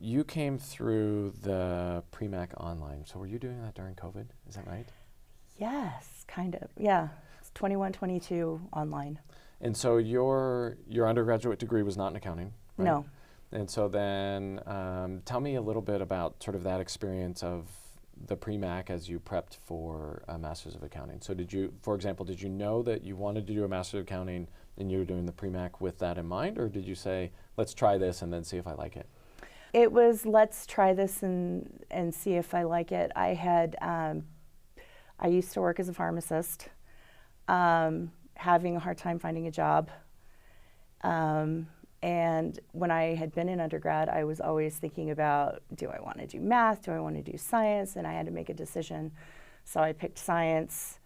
You came through the pre-MAcc online. So were you doing that during COVID? Is that right? Yes, kind of. Yeah, it's 21, 22 online. And so your undergraduate degree was not in accounting, right? No. And so then tell me a little bit about sort of that experience of the pre-MAcc as you prepped for a Master's of Accounting. So did you, for example, did you know that you wanted to do a Master's of Accounting and you were doing the pre-MAcc with that in mind? Or did you say, let's try this and then see if I like it? It was, let's try this and see if I like it. I had, I used to work as a pharmacist, having a hard time finding a job. And when I had been in undergrad, I was always thinking about, do I want to do math? Do I want to do science? And I had to make a decision. So I picked science,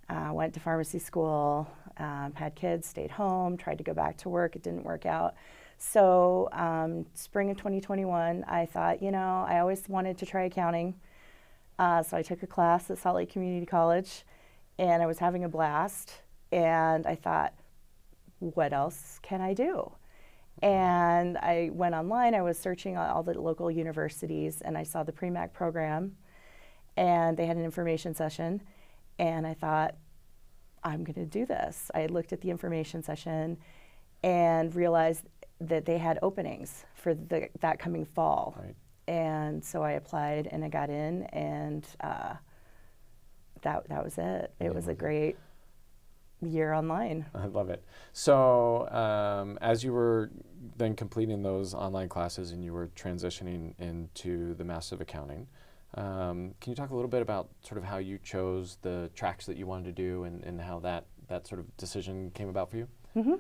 went to pharmacy school, had kids, stayed home, tried to go back to work. It didn't work out. So spring of 2021, I thought, you know, I always wanted to try accounting. So I took a class at Salt Lake Community College, and I was having a blast. And I thought, what else can I do? And I went online, I was searching all the local universities, and I saw the pre-MAcc program, and they had an information session, and I thought, I'm going to do this. I looked at the information session and realized that they had openings for that coming fall. Right. And so I applied, and I got in, and that was it. It was a great year online. I love it. So as you were then completing those online classes and you were transitioning into the Master of Accounting, can you talk a little bit about sort of how you chose the tracks that you wanted to do and how that sort of decision came about for you? Mm-hmm.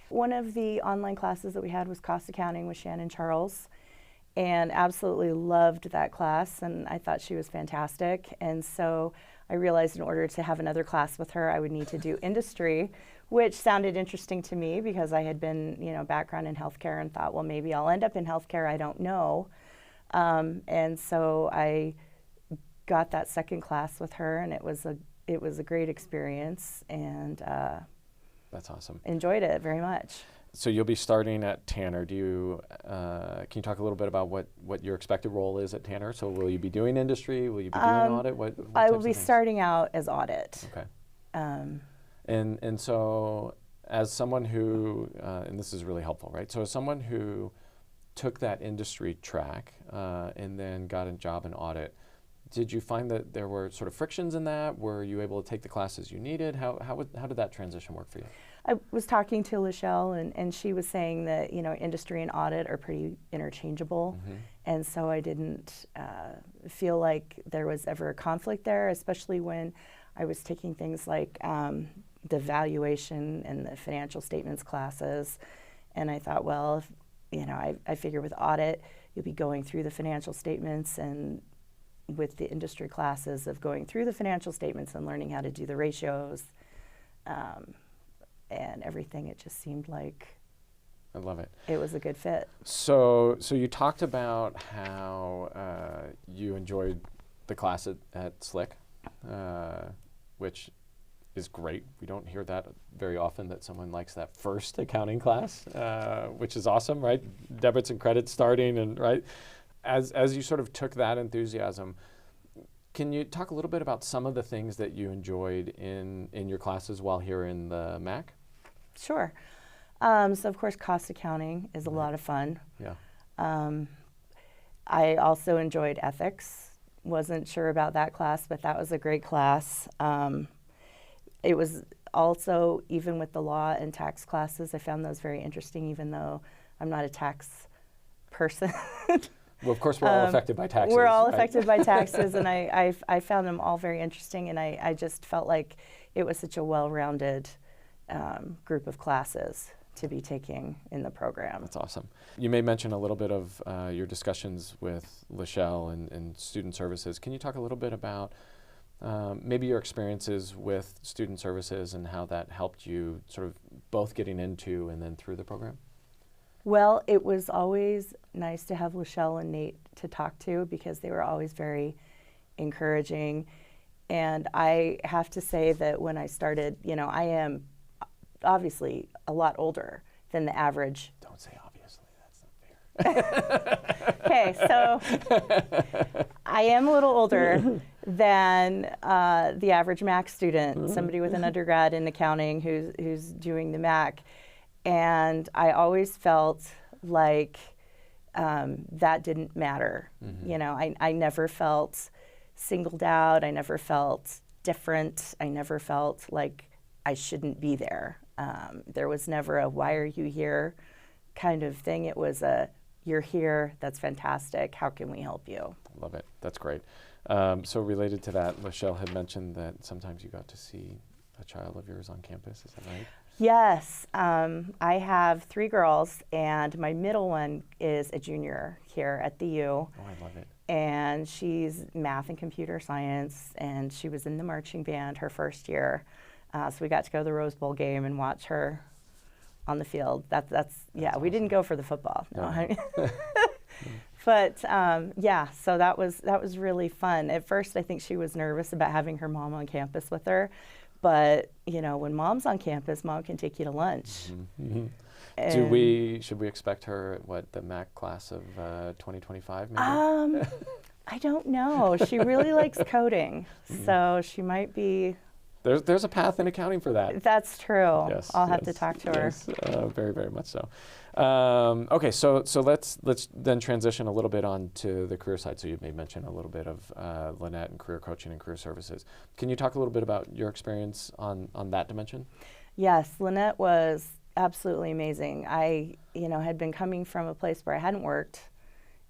One of the online classes that we had was Cost Accounting with Shannon Charles, and absolutely loved that class, and I thought she was fantastic. And so I realized in order to have another class with her, I would need to do industry, which sounded interesting to me because I had been, you know, background in healthcare and thought, well, maybe I'll end up in healthcare, I don't know. And so I got that second class with her, and it was a great experience, and that's awesome. Enjoyed it very much. So you'll be starting at Tanner. Do you, can you talk a little bit about what your expected role is at Tanner? So will you be doing industry? Will you be doing audit? What I will be starting out as audit. Okay. And so as someone who, and this is really helpful, right? So as someone who took that industry track and then got a job in audit, did you find that there were sort of frictions in that? Were you able to take the classes you needed? How did that transition work for you? I was talking to Lachelle, and she was saying that, you know, industry and audit are pretty interchangeable. Mm-hmm. And so I didn't feel like there was ever a conflict there, especially when I was taking things like the valuation and the financial statements classes. And I thought, well, you know, I figure with audit, you'll be going through the financial statements, and with the industry classes of going through the financial statements and learning how to do the ratios and everything, it just seemed like I love it. It was a good fit. So you talked about how you enjoyed the class at Slick, which is great. We don't hear that very often, that someone likes that first accounting class, which is awesome, right? Debits and credits starting, and right. As you sort of took that enthusiasm, can you talk a little bit about some of the things that you enjoyed in your classes while here in the MAcc? Sure. So of course, cost accounting is a lot of fun. Yeah. I also enjoyed ethics. Wasn't sure about that class, but that was a great class. It was also, even with the law and tax classes, I found those very interesting, even though I'm not a tax person. Well, of course, we're all affected by taxes. We're all right? affected by taxes, and I found them all very interesting, and I just felt like it was such a well-rounded group of classes to be taking in the program. That's awesome. You may mention a little bit of your discussions with Lachelle and student services. Can you talk a little bit about maybe your experiences with student services and how that helped you sort of both getting into and then through the program? Well, it was always nice to have Lachelle and Nate to talk to, because they were always very encouraging. And I have to say that when I started, you know, I am obviously a lot older than the average. Don't say obviously, that's not fair. Okay, So I am a little older than the average MAcc student, somebody with an undergrad in accounting who's doing the MAcc. And I always felt like that didn't matter. You know, I never felt singled out. I never felt different. I never felt like I shouldn't be there. There was never a "why are you here" kind of thing. It was a "you're here, that's fantastic, how can we help you?" Love it. That's great. So related to that, Michelle had mentioned that sometimes you got to see a child of yours on campus. Is that right? Yes. I have 3 girls, and my middle one is a junior here at the U. Oh, I love it. And she's math and computer science, and she was in the marching band her first year. So we got to go to the Rose Bowl game and watch her on the field. That's awesome. We didn't go for the football. No. No. But yeah, so that was really fun. At first, I think she was nervous about having her mom on campus with her, but you know, when mom's on campus, mom can take you to lunch. Should we expect her at the MAcc class of 2025? Maybe? I don't know. She really likes coding, so she might be. There's a path in accounting for that. That's true. Yes, I'll have to talk to her. Yes, very, very much so. Okay, so let's then transition a little bit on to the career side. So you may mention a little bit of Lynette and career coaching and career services. Can you talk a little bit about your experience on that dimension? Yes, Lynette was absolutely amazing. I, had been coming from a place where I hadn't worked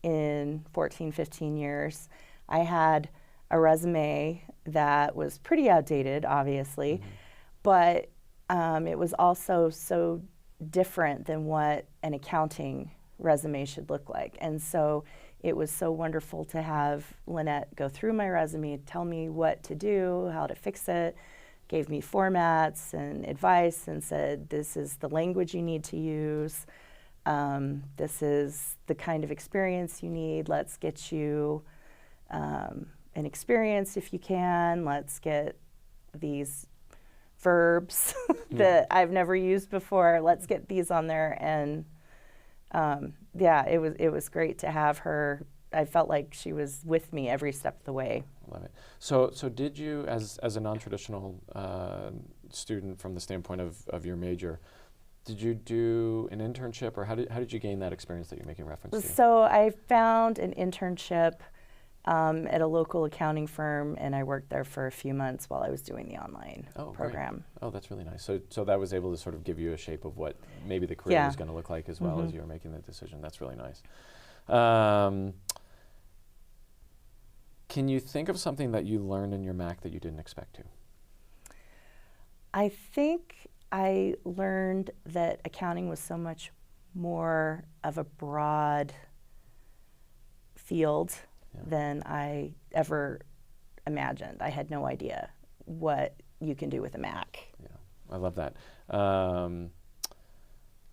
in 14, 15 years. I had a resume that was pretty outdated, obviously, but it was also so different than what an accounting resume should look like. And so it was so wonderful to have Lynette go through my resume, tell me what to do, how to fix it, gave me formats and advice and said, this is the language you need to use. This is the kind of experience you need. Let's get you an experience if you can. Let's get these verbs that I've never used before. Let's get these on there. And yeah, it was great to have her. I felt like she was with me every step of the way. Love it. So did you, as a non-traditional student from the standpoint of your major, did you do an internship, or how did you gain that experience that you're making reference to? So I found an internship at a local accounting firm, and I worked there for a few months while I was doing the online program. Great. Oh, that's really nice. So that was able to sort of give you a shape of what maybe the career was going to look like as well as you were making the decision. That's really nice. Can you think of something that you learned in your MAcc that you didn't expect to? I think I learned that accounting was so much more of a broad field than I ever imagined. I had no idea what you can do with a MAcc. Yeah, I love that.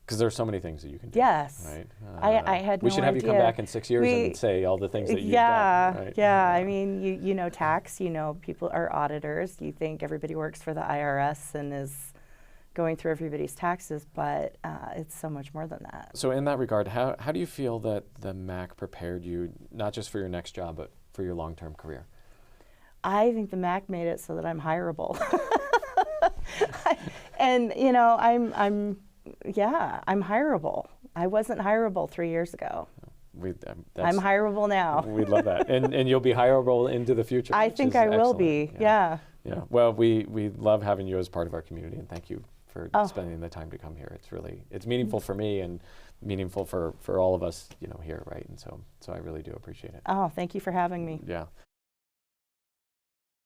Because there are so many things that you can do. Yes. Right? I had no idea. We should have you come back in 6 years and say all the things that you've done. Right? Yeah. I mean, you know tax, people are auditors. You think everybody works for the IRS and is going through everybody's taxes, but it's so much more than that. So in that regard, how do you feel that the MAcc prepared you, not just for your next job, but for your long-term career? I think the MAcc made it so that I'm hireable. And, I'm hireable. I wasn't hireable 3 years ago. I'm hireable now. We'd love that. And you'll be hireable into the future. I think I will be, yeah. Well, we love having you as part of our community, and thank you for spending the time to come here. It's meaningful for me and meaningful for all of us, here, right? And so I really do appreciate it. Oh, thank you for having me. Yeah.